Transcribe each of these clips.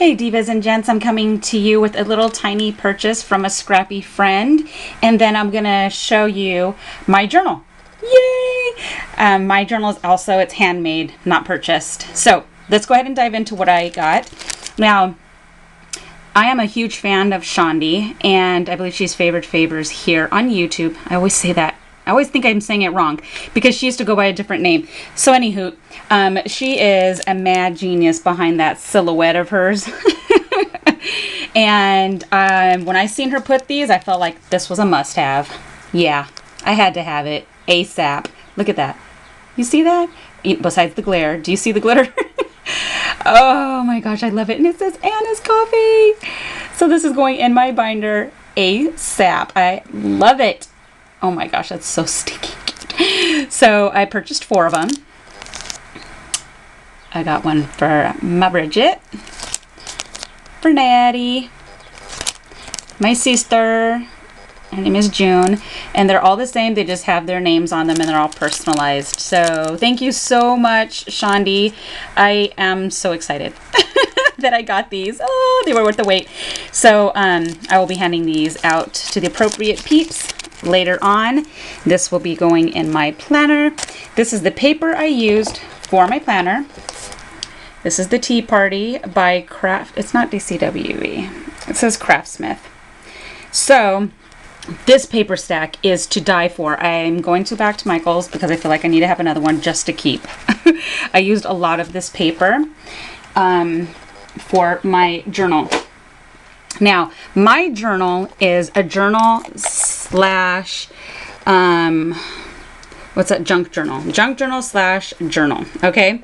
Hey divas and gents, I'm coming to you with a little tiny purchase from a scrappy friend, and then I'm gonna show you my journal. Yay! My journal is also, it's handmade, not purchased. So let's go ahead and dive into what I got. Now, I am a huge fan of Chandi, and I believe she's Favored Favors here on YouTube. I always say that. I always think I'm saying it wrong because she used to go by a different name. So anywho, she is a mad genius behind that silhouette of hers. And when I seen her put these, I felt like this was a must-have. Yeah, I had to have it ASAP. Look at that. You see that? Besides the glare, do you see the glitter? Oh my gosh, I love it. And it says Anna's Coffee. So this is going in my binder ASAP. I love it. Oh my gosh, that's so sticky. So I purchased 4 of them. I got one for my Bridget, for Natty, my sister, her name is June, and they're all the same. They just have their names on them and they're all personalized. So thank you so much, Chandi. I am so excited that I got these. Oh, they were worth the wait. So I will be handing these out to the appropriate peeps later on. This will be going in my planner. This is the paper I used for my planner. This is the Tea Party by Craft. It's not DCWE. It says Craftsmith. So this paper stack is to die for. I'm going to back to Michael's because I feel like I need to have another one just to keep. I used a lot of this paper for my journal. Now, my journal is a journal slash, what's that? Junk journal. Junk journal slash journal. Okay.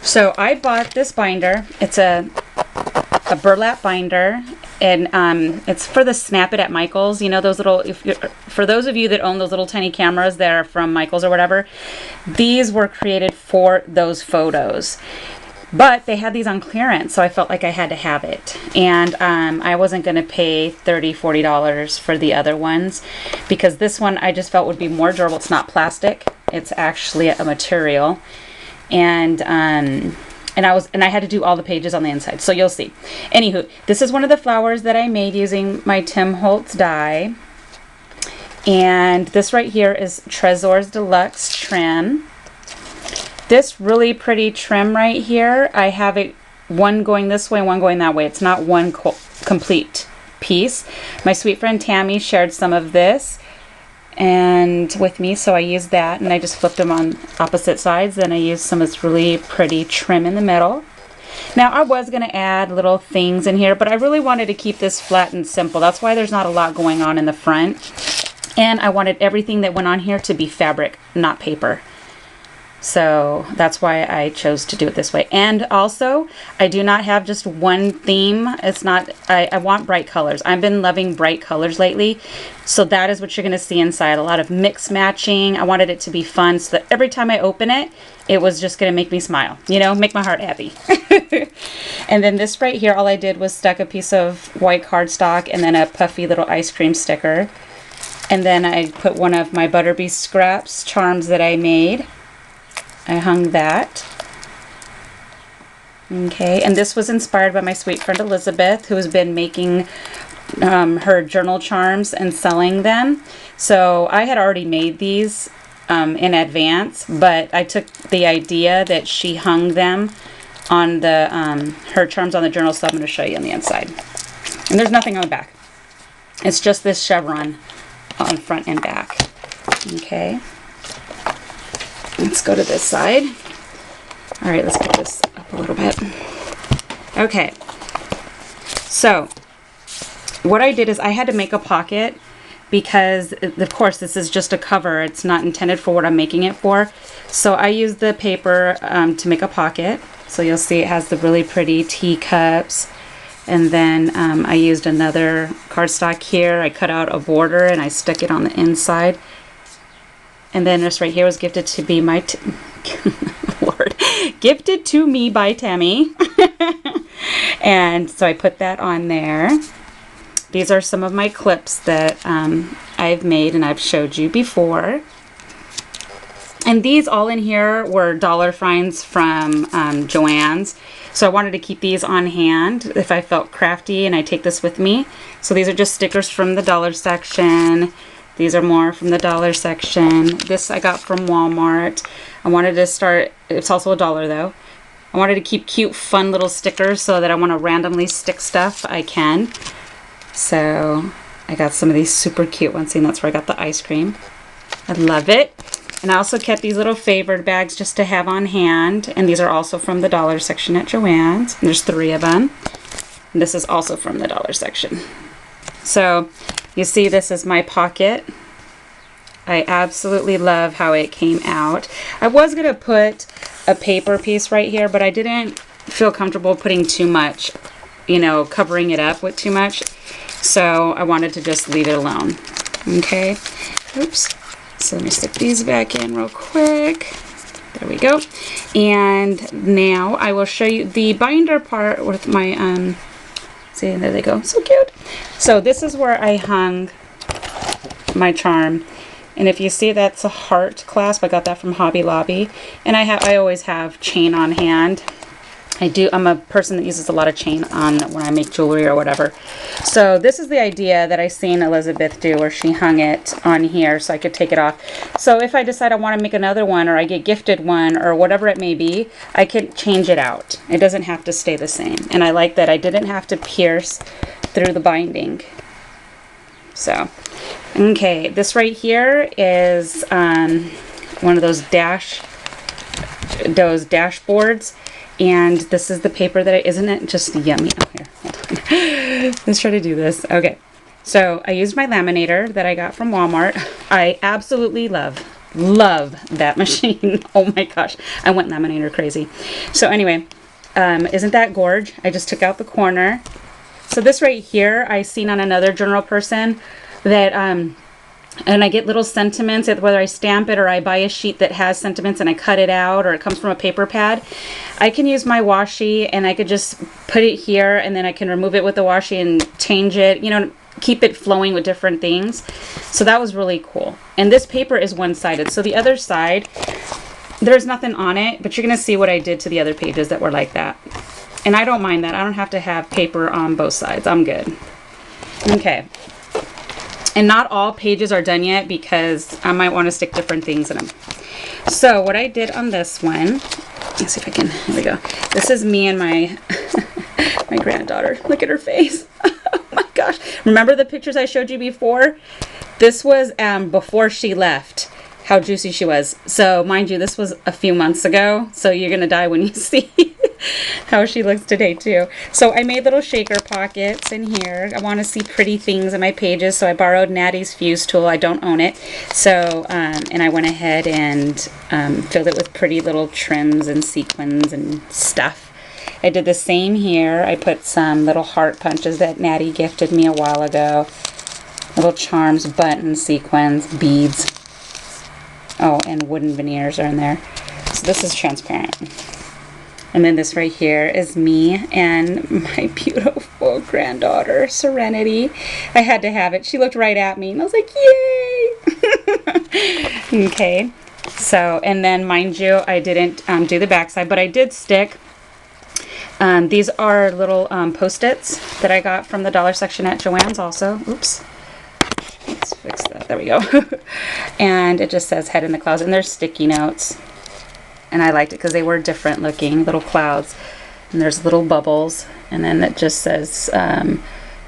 So I bought this binder. It's a burlap binder, and it's for the Snap It at Michael's. You know those little, for those of you that own those little tiny cameras that are from Michael's or whatever, these were created for those photos. But they had these on clearance, so I felt like I had to have it. And I wasn't going to pay $30, $40 for the other ones because this one I just felt would be more durable. It's not plastic. It's actually a material. And I had to do all the pages on the inside, so you'll see. Anywho, this is one of the flowers that I made using my Tim Holtz die. And this right here is Tresor's Deluxe Trim. This really pretty trim right here, I have it one going this way and one going that way. It's not one complete piece. My sweet friend Tammy shared some of this and with me, so I used that, and I just flipped them on opposite sides. Then I used some of this really pretty trim in the middle. Now I was going to add little things in here, but I really wanted to keep this flat and simple. That's why there's not a lot going on in the front. And I wanted everything that went on here to be fabric, not paper. So that's why I chose to do it this way. And also, I do not have just one theme. It's not, I want bright colors. I've been loving bright colors lately. So that is what you're going to see inside. A lot of mix matching. I wanted it to be fun so that every time I open it, it was just going to make me smile. You know, make my heart happy. And then this right here, all I did was stuck a piece of white cardstock and then a puffy little ice cream sticker. And then I put one of my Butterbee Scraps charms that I made. I hung that. Okay, and this was inspired by my sweet friend Elizabeth, who has been making her journal charms and selling them. So I had already made these in advance, but I took the idea that she hung them on the her charms on the journal, so I'm going to show you on the inside. And there's nothing on the back. It's just this chevron on front and back. Okay. Let's go to this side. All right, let's put this up a little bit. Okay, so what I did is I had to make a pocket because, of course, this is just a cover. It's not intended for what I'm making it for. So I used the paper to make a pocket. So you'll see it has the really pretty teacups. And then I used another cardstock here. I cut out a border and I stuck it on the inside. And then this right here was gifted to be my, Lord, gifted to me by Tammy. And so I put that on there. These are some of my clips that I've made and I've showed you before. And these all in here were dollar finds from Joann's. So I wanted to keep these on hand if I felt crafty, and I take this with me. So these are just stickers from the dollar section. These are more from the dollar section. This I got from Walmart. I wanted to start, it's also $1 though. I wanted to keep cute, fun little stickers so that I want to randomly stick stuff, I can. So I got some of these super cute ones, and that's where I got the ice cream. I love it. And I also kept these little favored bags just to have on hand. And these are also from the dollar section at Joann's. And there's 3 of them. And this is also from the dollar section. So you see this is my pocket. I absolutely love how it came out. I was going to put a paper piece right here, but I didn't feel comfortable putting too much, you know, covering it up with too much. So I wanted to just leave it alone. Okay. Oops. So let me stick these back in real quick. There we go. And now I will show you the binder part with my, see, there they go. So cute. So this is where I hung my charm. And if you see, that's a heart clasp. I got that from Hobby Lobby. And I always have chain on hand. I'm a person that uses a lot of chain on when I make jewelry or whatever. So this is the idea that I seen Elizabeth do, where she hung it on here so I could take it off. So if I decide I want to make another one, or I get gifted one, or whatever it may be, I can change it out. It doesn't have to stay the same. And I like that I didn't have to pierce through the binding. So, okay, this right here is one of those dashboards. And this is the paper that isn't it just yummy? Oh, here, hold on. Let's try to do this. Okay, so I used my laminator that I got from Walmart. I absolutely love that machine. Oh my gosh, I went laminator crazy. So anyway, isn't that gorge? I just took out the corner. So this right here, I seen on another journal person that and I get little sentiments, whether I stamp it or I buy a sheet that has sentiments and I cut it out, or it comes from a paper pad. I can use my washi and I could just put it here, and then I can remove it with the washi and change it, you know, keep it flowing with different things. So that was really cool. And this paper is one-sided. So the other side, there's nothing on it, but you're going to see what I did to the other pages that were like that. And I don't mind that. I don't have to have paper on both sides. I'm good. Okay. And not all pages are done yet because I might want to stick different things in them. So what I did on this one, let's see if I can, here we go. This is me and my my granddaughter. Look at her face. Oh my gosh. Remember the pictures I showed you before? This was before she left. How juicy she was. So mind you, this was a few months ago. So you're going to die when you see how she looks today too. So I made little shaker pockets in here. I want to see pretty things in my pages. So I borrowed Natty's fuse tool. I don't own it. So, and I went ahead and filled it with pretty little trims and sequins and stuff. I did the same here. I put some little heart punches that Natty gifted me a while ago. Little charms, buttons, sequins, beads. Oh, and wooden veneers are in there. So this is transparent. And then this right here is me and my beautiful granddaughter, Serenity. I had to have it. She looked right at me and I was like, yay! Okay. So, and then mind you, I didn't do the backside, but I did stick. These are little Post-its that I got from the dollar section at Joann's also. Oops. Let's fix that. There we go. And it just says head in the clouds, and there's sticky notes. And I liked it because they were different looking little clouds. And there's little bubbles. And then it just says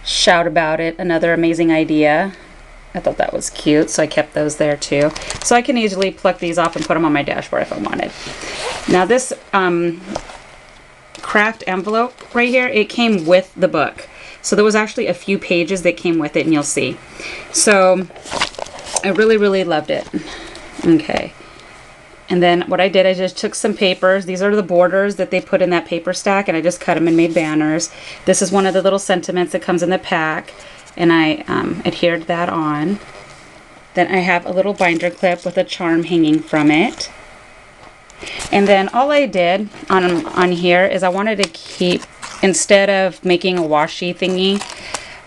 shout about it, another amazing idea. I thought that was cute, so I kept those there too. So I can easily pluck these off and put them on my dashboard if I wanted. Now this craft envelope right here, it came with the book. So there was actually a few pages that came with it, and you'll see. So I really, really loved it. Okay. And then what I did, I just took some papers. These are the borders that they put in that paper stack, and I just cut them and made banners. This is one of the little sentiments that comes in the pack, and I adhered that on. Then I have a little binder clip with a charm hanging from it. And then all I did on here is I wanted to keep, instead of making a washi thingy,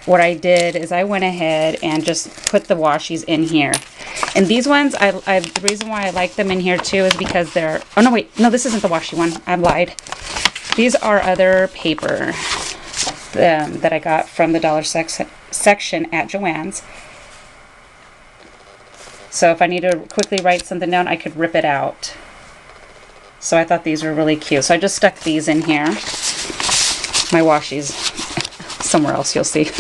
what I did is I went ahead and just put the washies in here. And these ones, the reason why I like them in here too is because they're, oh no wait, no, this isn't the washi one, I lied. These are other paper that I got from the dollar section at Joann's. So if I need to quickly write something down, I could rip it out. So I thought these were really cute. So I just stuck these in here. My washies somewhere else, you'll see.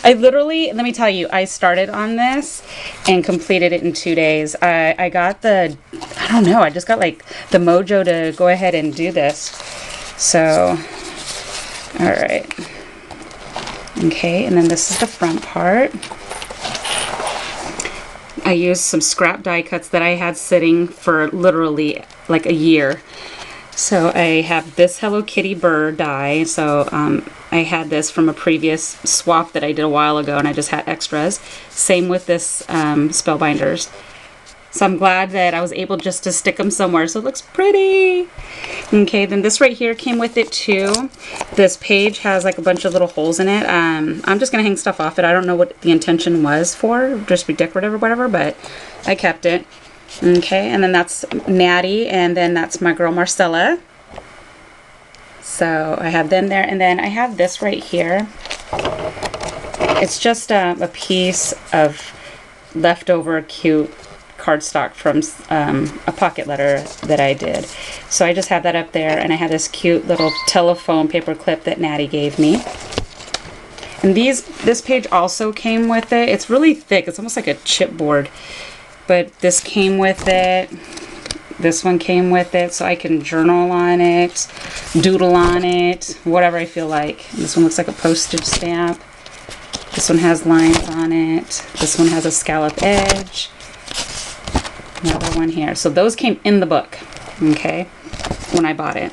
I literally, let me tell you, I started on this and completed it in 2 days. I got I don't know, I just got like the mojo to go ahead and do this. So, all right. Okay, and then this is the front part. I used some scrap die cuts that I had sitting for literally like a year. So I have this Hello Kitty bird die. So I had this from a previous swap that I did a while ago, and I just had extras. Same with this Spellbinders. So I'm glad that I was able just to stick them somewhere so it looks pretty. Okay, then this right here came with it too. This page has like a bunch of little holes in it. I'm just going to hang stuff off it. I don't know what the intention was for, just be decorative or whatever, but I kept it. Okay, and then that's Natty, and then that's my girl Marcella. So I have them there, and then I have this right here. It's just a piece of leftover cute cardstock from a pocket letter that I did. So I just have that up there, and I have this cute little telephone paper clip that Natty gave me. And this page also came with it. It's really thick. It's almost like a chipboard. But this came with it. This one came with it, so I can journal on it, doodle on it, whatever I feel like. This one looks like a postage stamp. This one has lines on it. This one has a scallop edge. Another one here. So those came in the book, okay, when I bought it.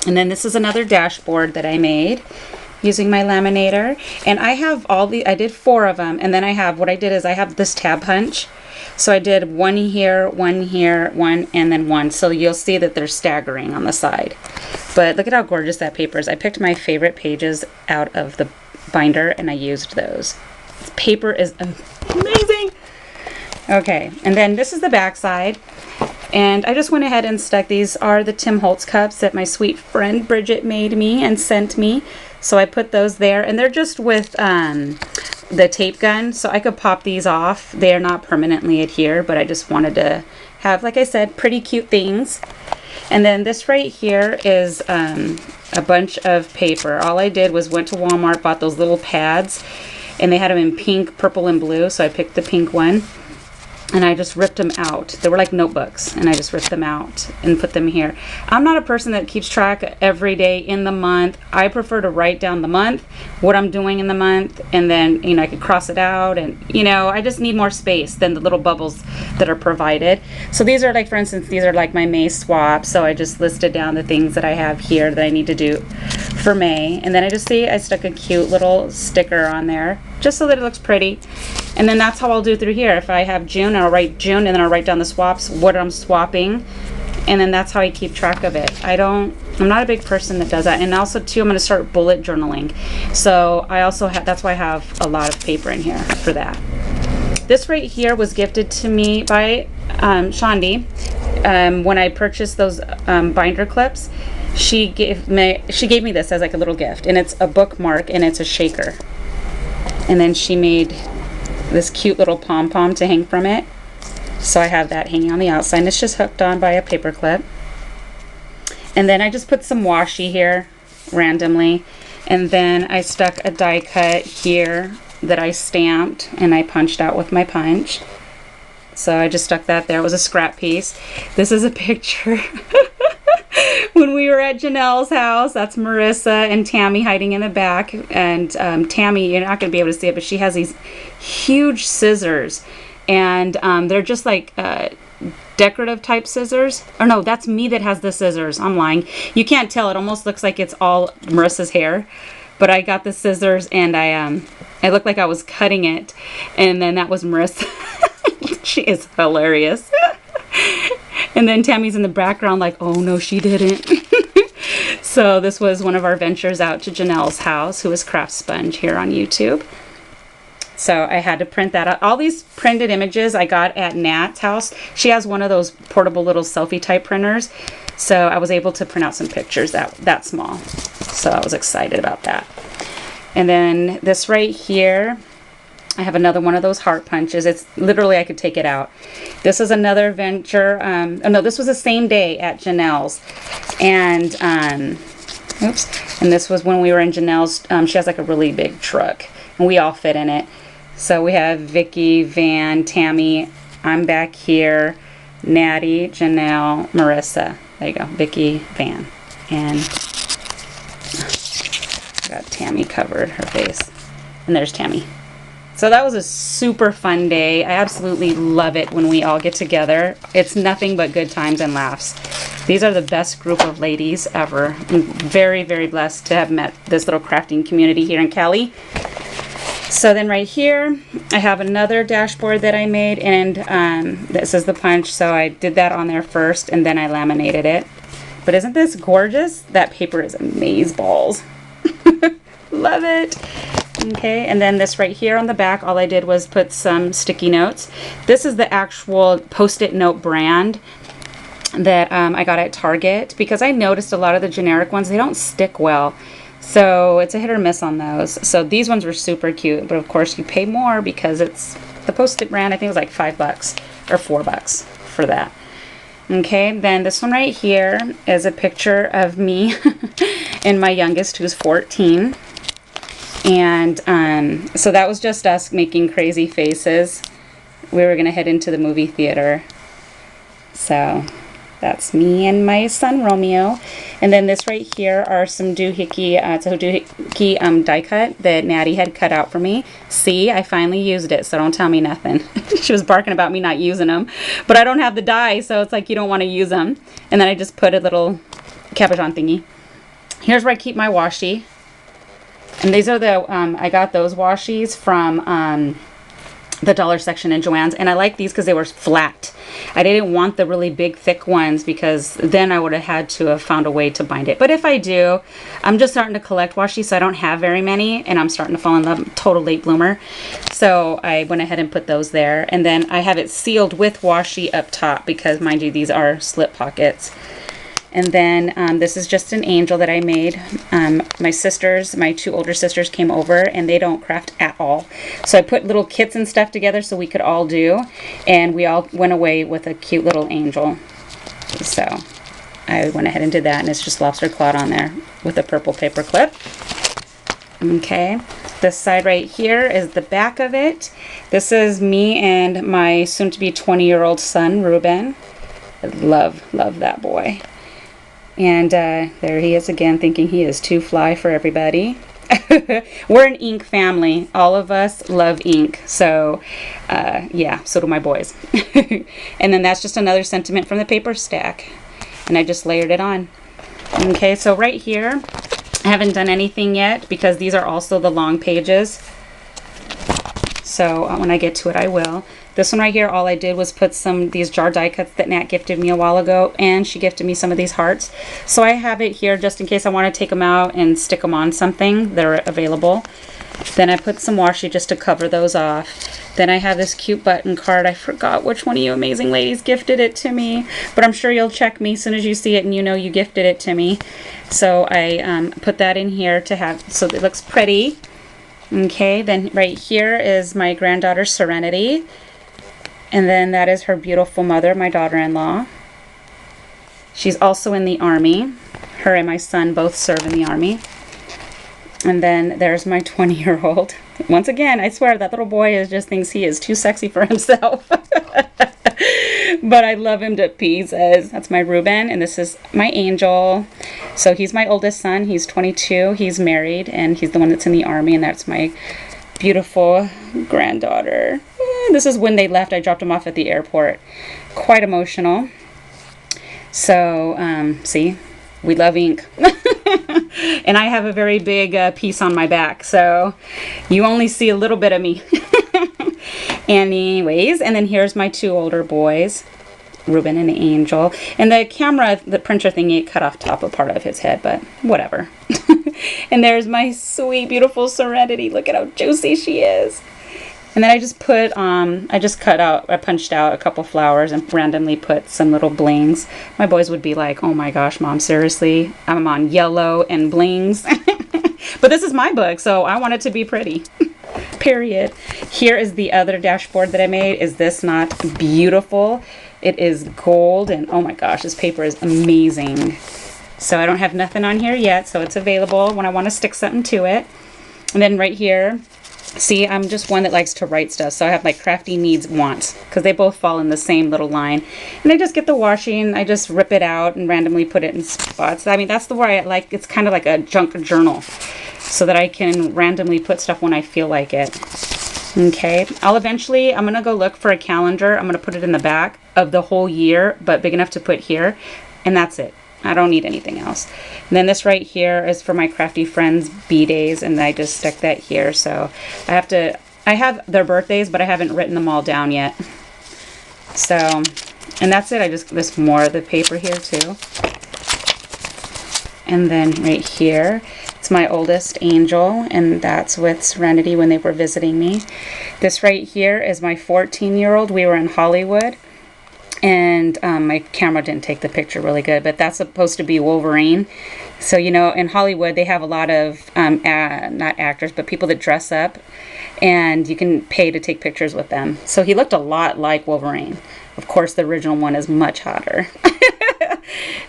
And then this is another dashboard that I made using my laminator. And I have I did 4 of them. And then what I did is I have this tab punch. So I did one here, one, and then one. So you'll see that they're staggering on the side. But look at how gorgeous that paper is. I picked my favorite pages out of the binder and I used those. This paper is amazing. Okay, and then this is the back side. And I just went ahead and stuck, these are the Tim Holtz cups that my sweet friend Bridget made me and sent me. So I put those there, and they're just with the tape gun, so I could pop these off. They are not permanently adhered, but I just wanted to have, like I said, pretty cute things. And then this right here is a bunch of paper. All I did was went to Walmart, bought those little pads, and they had them in pink, purple, and blue, so I picked the pink one. And I just ripped them out. They were like notebooks, and I just ripped them out and put them here. I'm not a person that keeps track every day in the month. I prefer to write down the month, what I'm doing in the month, and then, you know, I could cross it out, and, you know, I just need more space than the little bubbles that are provided. So these are like, for instance, these are like my May swap. So I just listed down the things that I have here that I need to do for May. And then I stuck a cute little sticker on there just so that it looks pretty. And then that's how I'll do through here. If I have June, I'll write June, and then I'll write down the swaps, what I'm swapping, and then that's how I keep track of it. I'm not a big person that does that. And also too, I'm going to start bullet journaling. So I also have, that's why I have a lot of paper in here for that. This right here was gifted to me by Chandi. When I purchased those binder clips, she gave me this as like a little gift, and it's a bookmark, and it's a shaker. And then she made this cute little pom-pom to hang from it. So I have that hanging on the outside, and it's just hooked on by a paper clip. And then I just put some washi here randomly, and then I stuck a die cut here that I stamped and I punched out with my punch. So I just stuck that there. It was a scrap piece. This is a picture when we were at Janelle's house. That's Marissa and Tammy hiding in the back. And Tammy, you're not going to be able to see it, but she has these huge scissors. And they're just like decorative type scissors. Or no, that's me that has the scissors. I'm lying. You can't tell. It almost looks like it's all Marissa's hair. But I got the scissors, and I looked like I was cutting it. And then that was Marissa. She is hilarious. And then Tammy's in the background like, oh no, she didn't. So this was one of our ventures out to Janelle's house, who is Craft Sponge here on YouTube. So I had to print that out. All these printed images I got at Nat's house. She has one of those portable little selfie type printers. So I was able to print out some pictures that small. So I was excited about that. And then this right here, I have another one of those heart punches. It's literally, I could take it out. This is another venture. Oh no, this was the same day at Janelle's. And, oops. And this was when we were in Janelle's. She has like a really big truck. And we all fit in it. So we have Vicky, Van, Tammy, I'm back here, Natty, Janelle, Marissa. There you go, Vicky, Van. And got Tammy covered, her face. And there's Tammy. So that was a super fun day. I absolutely love it when we all get together. It's nothing but good times and laughs. These are the best group of ladies ever. I'm very, very blessed to have met this little crafting community here in Cali. So then right here, I have another dashboard that I made, and this is the punch. So I did that on there first, and then I laminated it. But isn't this gorgeous? That paper is amazeballs. Love it. Okay, and then this right here on the back, all I did was put some sticky notes. This is the actual Post-it note brand that I got at Target, because I noticed a lot of the generic ones, they don't stick well. So it's a hit or miss on those. So these ones were super cute, but of course you pay more because it's the Post-it brand. I think it was like $5 or $4 for that. Okay, then this one right here is a picture of me and my youngest, who's 14. And so that was just us making crazy faces. We were gonna head into the movie theater. So that's me and my son Romeo. And then this right here are some doohickey, it's a doohickey die cut that Natty had cut out for me. See, I finally used it, so don't tell me nothing. She was barking about me not using them. But I don't have the die, so it's like you don't want to use them. And then I just put a little cabochon thingy. Here's where I keep my washi. And these are the, I got those washies from the dollar section in Joann's, and I like these because they were flat. I didn't want the really big thick ones because then I would have had to have found a way to bind it. But if I do, I'm just starting to collect washi, so I don't have very many, and I'm starting to fall in love. I'm a total late bloomer. So I went ahead and put those there, and then I have it sealed with washi up top because, mind you, these are slip pockets. And then this is just an angel that I made. My sisters, my two older sisters came over, and they don't craft at all. So I put little kits and stuff together so we could all do. And we all went away with a cute little angel. So I went ahead and did that, and it's just lobster clawed on there with a purple paper clip. Okay, this side right here is the back of it. This is me and my soon-to-be 20-year-old son, Ruben. I love that boy. And there he is again, thinking he is too fly for everybody. We're an ink family. All of us love ink. So, yeah, so do my boys. And then that's just another sentiment from the paper stack. And I just layered it on. Okay, so right here, I haven't done anything yet because these are also the long pages. So when I get to it, I will. This one right here, all I did was put these jar die cuts that Nat gifted me a while ago, and she gifted me some of these hearts. So I have it here just in case I want to take them out and stick them on something. They're available. Then I put some washi just to cover those off. Then I have this cute button card. I forgot which one of you amazing ladies gifted it to me, but I'm sure you'll check me as soon as you see it and you know you gifted it to me. So I put that in here to have, so it looks pretty. Okay, then right here is my granddaughter Serenity. And then that is her beautiful mother, my daughter-in-law. She's also in the Army. Her and my son both serve in the Army. And then there's my 20-year-old. Once again, I swear that little boy just thinks he is too sexy for himself. But I love him to pieces. That's my Ruben, and this is my Angel. So he's my oldest son. He's 22. He's married, and he's the one that's in the Army, and that's my beautiful granddaughter. This is when they left. I dropped them off at the airport. Quite emotional. So, see, we love ink. And I have a very big piece on my back, so you only see a little bit of me. Anyways, and then here's my two older boys. Reuben and Angel. And the camera, the printer thingy, cut off top of part of his head, but whatever. And there's my sweet, beautiful Serenity. Look at how juicy she is. And then I just put, I punched out a couple flowers and randomly put some little blings. My boys would be like, oh my gosh, Mom, seriously? I'm on yellow and blings. But this is my book, so I want it to be pretty. Period. Here is the other dashboard that I made. Is this not beautiful? It is gold, and oh my gosh, this paper is amazing. So I don't have nothing on here yet, so it's available when I want to stick something to it. And then right here, see, I'm just one that likes to write stuff, so I have my crafty needs wants, because they both fall in the same little line. And I just get the washing, I just rip it out and randomly put it in spots. I mean, that's the way I like, it's kind of like a junk journal, so that I can randomly put stuff when I feel like it. Okay, I'm going to go look for a calendar. I'm going to put it in the back of the whole year, but big enough to put here, and that's it. I don't need anything else. And then this right here is for my crafty friends' B-days, and I just stuck that here. So I have their birthdays, but I haven't written them all down yet. So, and that's it. There's more of the paper here too. And then right here, it's my oldest Angel, and that's with Serenity when they were visiting me. This right here is my 14-year-old. We were in Hollywood. And my camera didn't take the picture really good, but that's supposed to be Wolverine. So, you know, in Hollywood, they have a lot of, not actors, but people that dress up, and you can pay to take pictures with them. So he looked a lot like Wolverine. Of course, the original one is much hotter.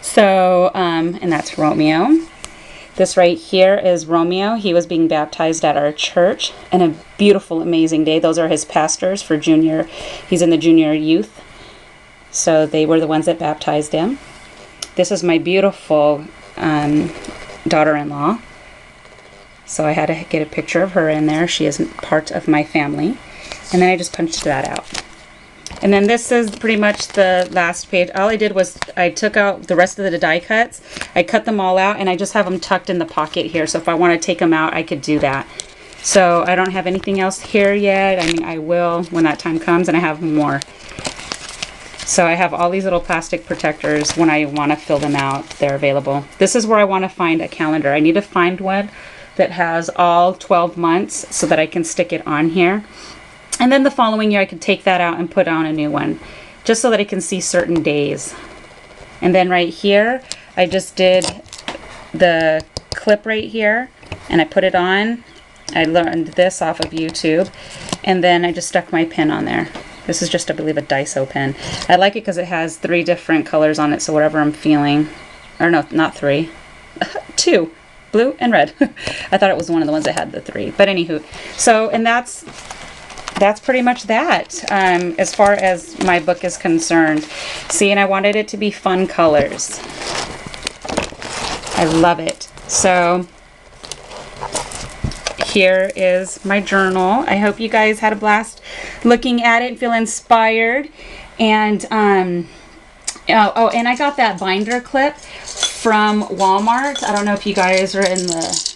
So, and that's Romeo. This right here is Romeo. He was being baptized at our church, and a beautiful, amazing day. Those are his pastors for junior. He's in the junior youth. So they were the ones that baptized him. This is my beautiful daughter-in-law. So I had to get a picture of her in there. She is part of my family. And then I just punched that out. And then this is pretty much the last page. All I did was I took out the rest of the die cuts. I cut them all out, and I just have them tucked in the pocket here. So if I want to take them out, I could do that. So I don't have anything else here yet. I mean, I will when that time comes, and I have more. So I have all these little plastic protectors. When I want to fill them out, they're available. This is where I want to find a calendar. I need to find one that has all 12 months so that I can stick it on here. And then the following year I can take that out and put on a new one, just so that I can see certain days. And then right here, I just did the clip right here, and I put it on. I learned this off of YouTube, and then I just stuck my pin on there. This is just, I believe, a Daiso pen. I like it because it has 3 different colors on it, so whatever I'm feeling, or no, not 3, 2, blue and red. I thought it was one of the ones that had the 3, but anywho. So, and that's pretty much that as far as my book is concerned. See, and I wanted it to be fun colors. I love it. So here is my journal. I hope you guys had a blast looking at it and feel inspired. And and I got that binder clip from Walmart. I don't know if you guys are in the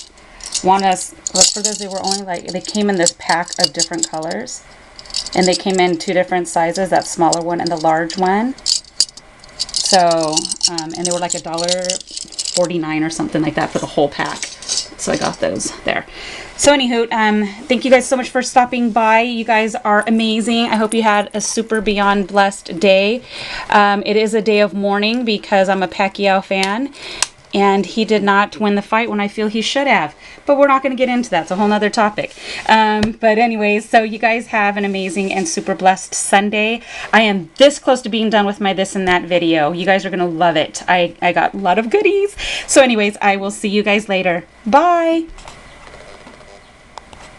want to look for those. They were only like, they came in this pack of different colors, and they came in 2 different sizes, that smaller one and the large one. So and they were like $1.49 or something like that for the whole pack. So I got those there. So anywho, thank you guys so much for stopping by. You guys are amazing. I hope you had a super beyond blessed day. It is a day of mourning because I'm a Pacquiao fan, and he did not win the fight when I feel he should have. But we're not going to get into that. It's a whole nother topic. But anyways, so you guys have an amazing and super blessed Sunday. I am this close to being done with my this and that video. You guys are going to love it. I got a lot of goodies. So anyways, I will see you guys later. Bye.